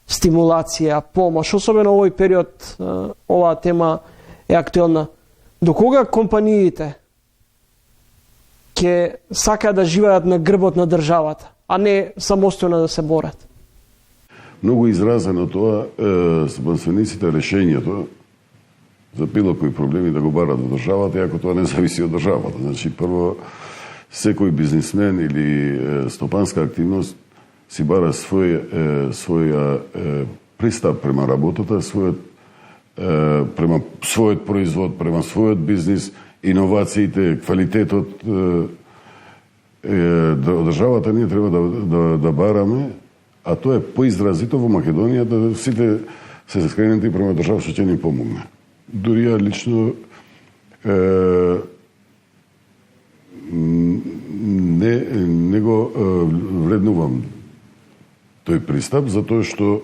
стимулација, помош, особено овој период оваа тема е актуелна. До кога компаниите ќе сакаат да живеат на грбот на државата, а не самостојно да се борат? Многу изразено тоа собствениците решењето за било кои проблеми да го барат во државата, иако тоа не зависи од државата. Значи, прво, секој бизнисмен или стопанска активност си бара своја пристап према работата, према својот производ, према својот бизнис, иновациите, квалитетот. Државата ние треба да бараме, а тоа е поизразито во Македонија, да сите се скренети према држава што ќе ни помогне. Дури ја лично не го вреднувам тој пристап, затоа што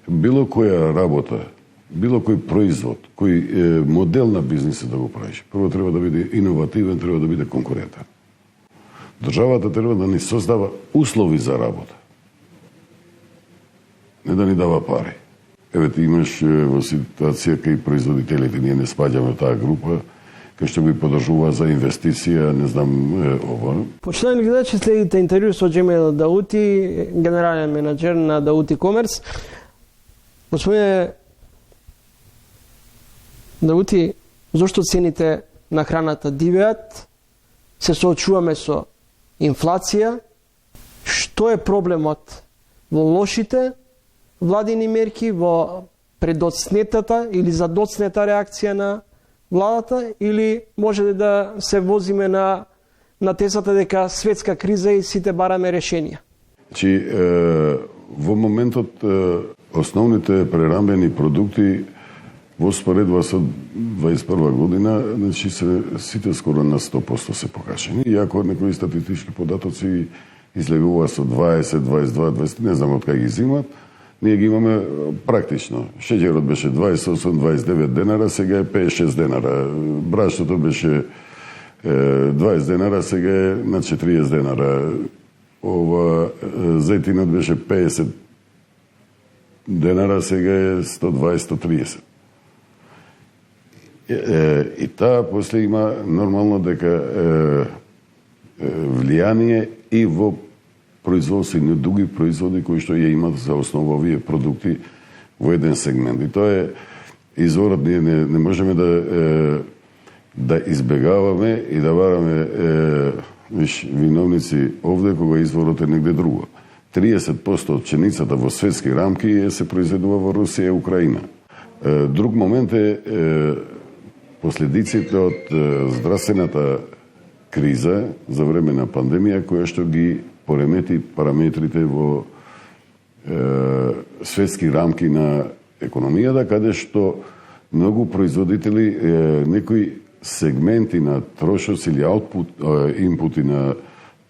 било која работа, било кој производ, кој модел на бизнисот да го правиш, прво треба да биде иновативен, треба да биде конкурентен. Државата треба да ни создава услови за работа, не да ни дава пари. Еве ти имаш во ситуација кај производителите, ние не спаѓаме таа група, кај што би подржува за инвестиција, не знам ова. Почитувани гледачи, следите интервју со Џемил Даути, генерален менаџер на Даути Комерс. Господине Даути, зошто цените на храната дивеат? Се соочуваме со инфлација. Што е проблемот во лошите владини мерки, во предоцнетата или задоцнета реакција на владата, или може да се возиме на тезата дека светска криза и сите бараме решенија? Значи, во моментот основните прерамбени продукти во споредба со 21 година, значи сите скоро на 100% се покажени. Иако некои статистички податоци излегува со 20, 22, 20, не знам од кај ги зимат, ние ги имаме практично. Шеќерот беше 28-29 денара, сега е 56 денара. Брашното беше 20 денара, сега е на 40 денара. Зетинот беше 50 денара, сега е 120-130. И таа после има нормално дека влијание и во производствени други производи кои што ја имат за основа овие продукти во еден сегмент. И тоа е изворот, ние не можеме да избегаваме и да бараме виновници овде кога изворот е негде друго. 30% од пшеницата во светски рамки се произведува во Русија и Украина. Друг момент е последиците од здравствената криза за време на пандемија, која што ги поремети параметрите во светски рамки на економијата, каде што многу производители, некои сегменти на трошоци или инпути на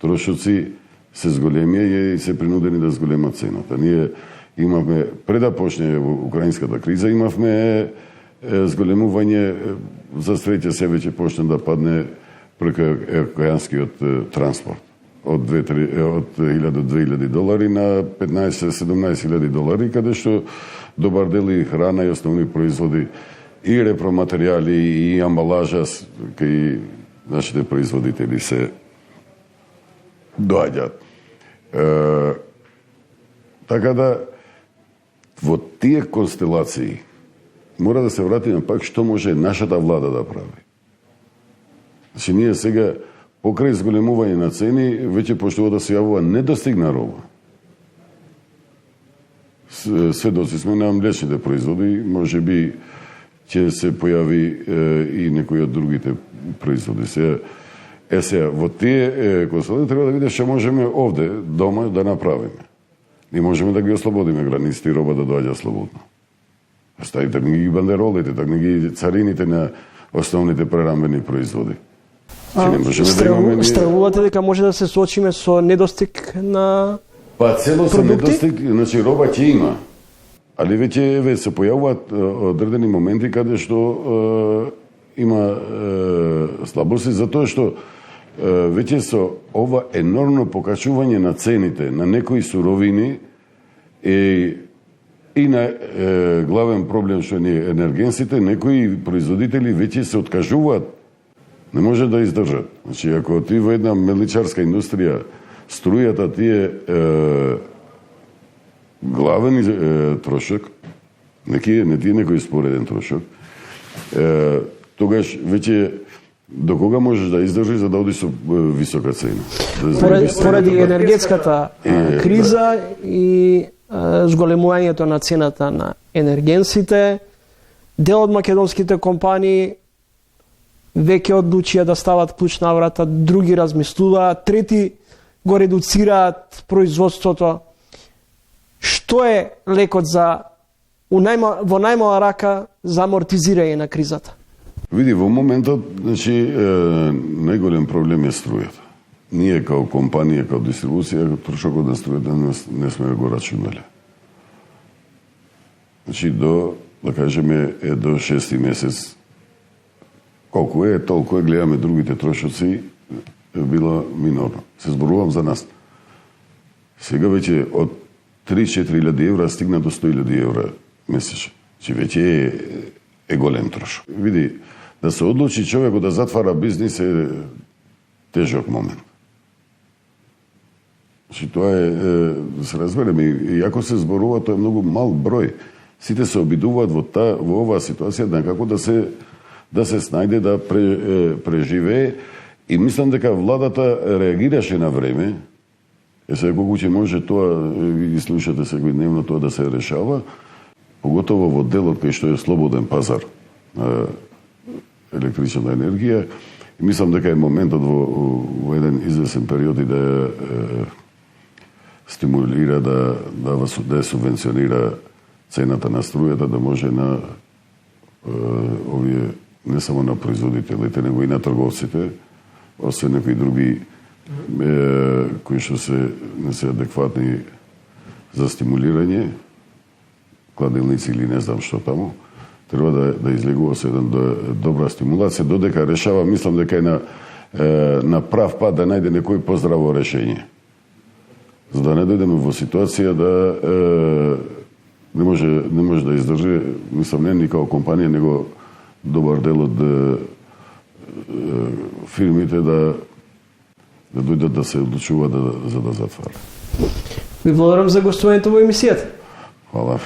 трошоци се зголемија и се принудени да зголемат цената. Ние имавме, пред да почне украинската криза, имавме зголемување, за среќа се веќе почна да падне преку океанскиот транспорт од 1000-2000 долари на 15-17 долари, каде што добар дел и храна и основни производи и репроматеријали и амбалажа кај нашите производители се доаѓаат. Така да во тие констелации мора да се вратиме пак што може нашата влада да прави. Значи ние сега покрај зголемување на цени веќе почнува да се јавува недостигна роба. Сведоци сме на млечните производи, може би ќе се појави и некои од другите производи. Сега, во тие констелации треба да види што можеме овде, дома, да направиме. Ние можеме да ги ослободиме границите и роба да доаѓа слободно. Ставите ги бандеролите, так не ги царините на основните прерамбени производи. Не можеме да имаме ние... Стравувате дека може да се соочиме со недостиг на Па целосно продукти? недостиг, значи роба ќе има. Али веќе се појавуваат одредени моменти каде што има слабости, затоа што веќе со ова енормно покачување на цените на некои суровини и на главен проблем што ни енергенсите, некои производители веќе се откажуваат. Не може да издржат. Значи, ако ти во една меличарска индустрија струјата ти е главен трошок, не ти е некој спореден трошок, тогаш веќе до кога можеш да издржиш за да одиш со висока цена? Поради енергетската криза и зголемувањето на цената на енергенсите, дел од македонските компании веќе одлучија да стават клуч на врата, други размислуваат, трети го редуцираат производството. Што е лекот во најмала рака за амортизирање на кризата? Види, во моментот, значи, најголем проблем е струјата. Ние као компанија, као дистрибуција, трошокот на струјата не сме го рачунали. Значи, да кажеме, до 6 месец, колку е, толку е, гледаме другите трошоци, било минорно. Се зборувам за нас. Сега веќе од 3-4 евра стигна до 100.000 евра месечно. Значи, веќе е голем трошок. Види, да се одлучи човекот да затвара бизнис е тежок момент. Значи, тоа е, да се разбереме, и ако се зборува, тоа е многу мал број. Сите се обидуваат во оваа ситуација некако да се снајде, да преживее, и мислам дека владата реагираше на време. Сега колку ќе може тоа, ви слушате секојдневно тоа да се решава, поготово во делот кај што е слободен пазар на електрична енергија, и мислам дека е моментот во еден извесен период и да стимулира, да ја субвенционира цената на струјата, да може на овие, не само на производителите, него и на трговците, освен некои други кои што не се адекватни за стимулирање, кладилници или не знам што таму, треба да излегува со една добра стимулација, додека решава, мислам дека е на прав пат да најде некој поздраво решење. За да не дојдеме во ситуација да не може да издржи, мислам, не ни као компанија, него добар дел од фирмите да дојдат да се одлучуваат за да затварат. Ви благодарам за гостувањето во емисијата. Хвала ви.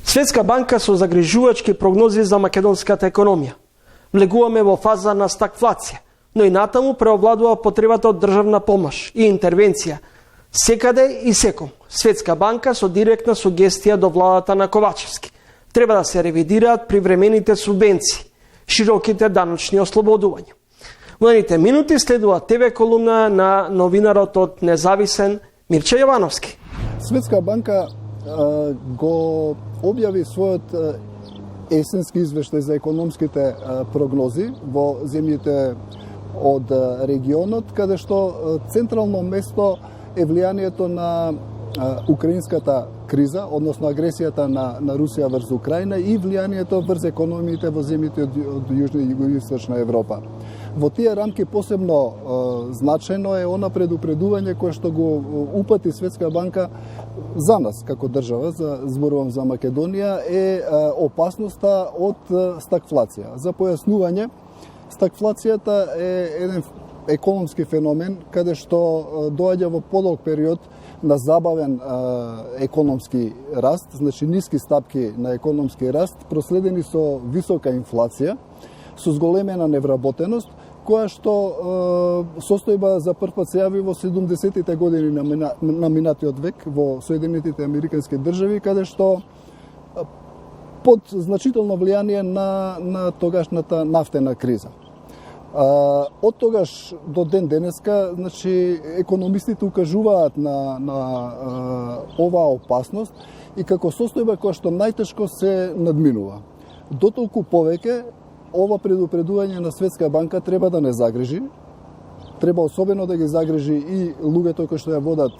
Светска банка со загрижувачки прогнози за македонската економија. Влегуваме во фаза на стагфлација, но и натаму преовладува потребата од државна помош и интервенција секаде и секом. Светска банка со директна сугестија до владата на Ковачевски. Треба да се ревидираат привремените субвенции, широките даночни ослободувања. Во наредните минути следува ТВ колумна на новинарот од Независен Мирче Јовановски. Светска банка го објави својот есенски извештај за економските прогнози во земјите од регионот, каде што централно место е влијанието на украинската криза, односно агресијата на Русија врз Украина и влијанието врз економиите во земјите од Јужна и Југоисточна Европа. Во тие рамки посебно значајно е она предупредување кое што го упати Светска банка за нас како држава, зборувам за Македонија, е опасноста од стагфлација. За појаснување, стагфлацијата е еден економски феномен каде што доаѓа во подолг период на забавен економски раст, значи ниски стапки на економски раст, проследени со висока инфлација, со зголемена невработеност, која што состојба за прв пат се јави во 70-тите години на минатиот век во Соединетите Американски држави, каде што под значително влијание на тогашната нафтена криза. Од тогаш до ден денеска, значи, економистите укажуваат на оваа опасност и како состојба која што најтешко се надминува. Дотолку повеќе ова предупредување на Светска банка треба да не загрижи. Треба особено да ги загрижи и луѓето кои што ја водат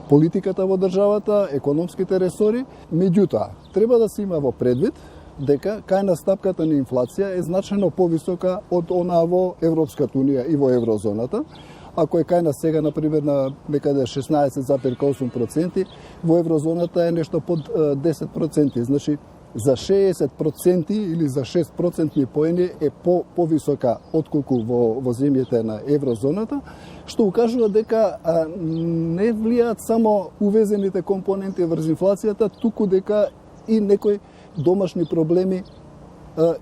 политиката во државата, економските ресори. Меѓутоа, треба да се има во предвид дека кајна стапката на инфлација е значајно повисока од онаа во Европската унија и во еврозоната. Ако е кајна сега, например, на некаде 16,8%, во еврозоната е нешто под 10%. Значи, за 60% или за 6% поени е повисока отколку во земјите на еврозоната, што укажува дека не влијаат само увезените компоненти врз инфлацијата, туку дека и некои домашни проблеми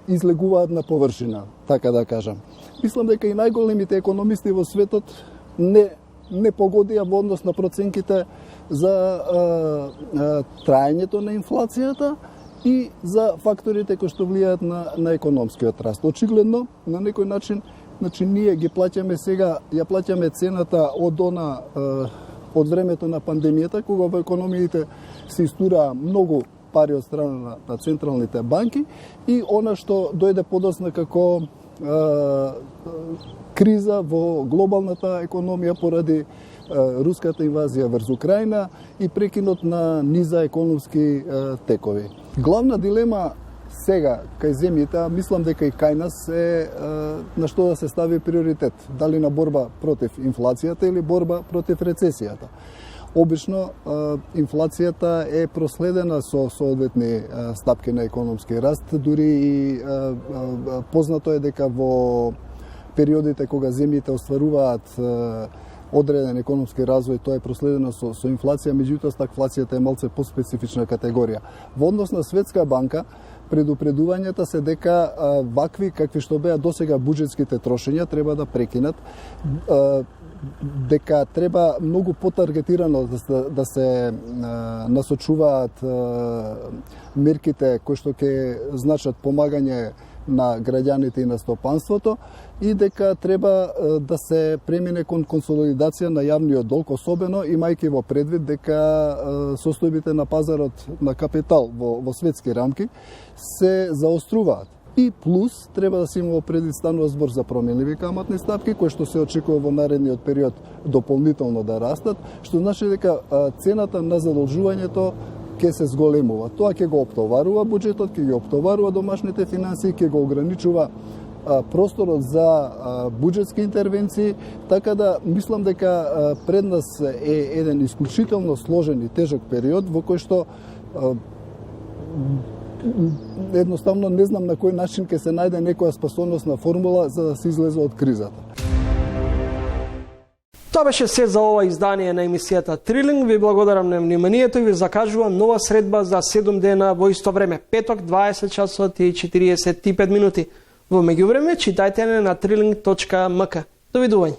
излегуваат на површина, така да кажам. Мислам дека и најголемите економисти во светот не погодија во однос на проценките за траењето на инфлацијата и за факторите кои што влијаат на економскиот раст. Очигледно, на некој начин, значи ние ги плаќаме сега, ја плаќаме цената од времето на пандемијата, кога во економиите се истураа многу пари од страна на централните банки и она што дојде подоцна како криза во глобалната економија поради руската инвазија врз Украина и прекинот на низа економски текови. Главна дилема сега кај земјите, мислам дека и кај нас е на што да се стави приоритет, дали на борба против инфлацијата или борба против рецесијата. Обично инфлацијата е проследена со соодветни стапки на економски раст, дури и познато е дека во периодите кога земјите остваруваат одреден економски развој, тоа е проследено со инфлација, меѓутоа стагфлацијата е малце поспецифична категорија. Во однос на Светска банка, предупредувањата се дека вакви какви што беа досега буџетските трошења треба да прекинат, дека треба многу потаргетирано да се насочуваат мерките кои што ќе значат помагање на граѓаните и на стопанството и дека треба да се премине кон консолидација на јавниот долг, особено имајќи во предвид дека состојбите на пазарот на капитал во светски рамки се заоструваат. И плюс, треба да се има во предвид станува збор за променливи каматни стапки, кои што се очекува во наредниот период дополнително да растат, што значи дека цената на задолжувањето ќе се зголемува. Тоа ќе го оптоварува буџетот, ќе ги оптоварува домашните финансии, ќе го ограничува просторот за буџетски интервенции, така да мислам дека пред нас е еден исклучително сложен и тежок период во кој што едноставно не знам на кој начин ќе се најде некоја спасоносна формула за да се излезе од кризата. Тоа беше се за ова издание на емисијата Трилинг. Ви благодарам на вниманието и ви закажувам нова средба за 7 дена во исто време, петок 20 часот и 45 минути. Во меѓувреме читајте на triling.mk. Довидување.